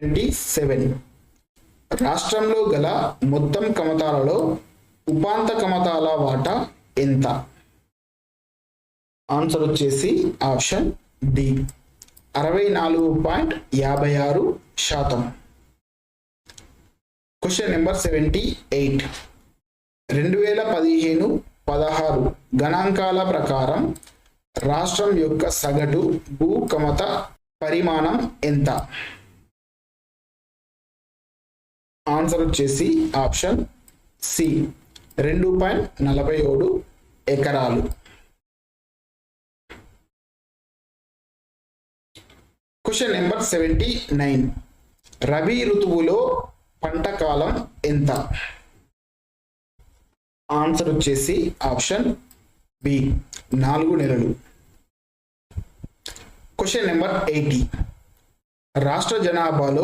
27. రాష్ట్రంలో గల మొత్తం కమతాలలో ఉపాంత కమతాల వాటా ఎంత? ఆన్సర్ వచ్చేసి ఆప్షన్ డి 64.56%. Question number 78. 2015-16 గణాంకాల ప్రకారం రాష్ట్రం యొక్క సగటు భూ కమత పరిమాణం ఎంత? ఆన్సర్ వచ్చేసి ఆప్షన్ సి 2.47 ఎకరాలు. Question number 79. రబీ ఋతువులో పంట కాలం ఎంత? ఆన్సర్ వచ్చేసి ఆప్షన్ బి 4 నెలలు. Question number 80. రాష్ట్ర జనాభాలో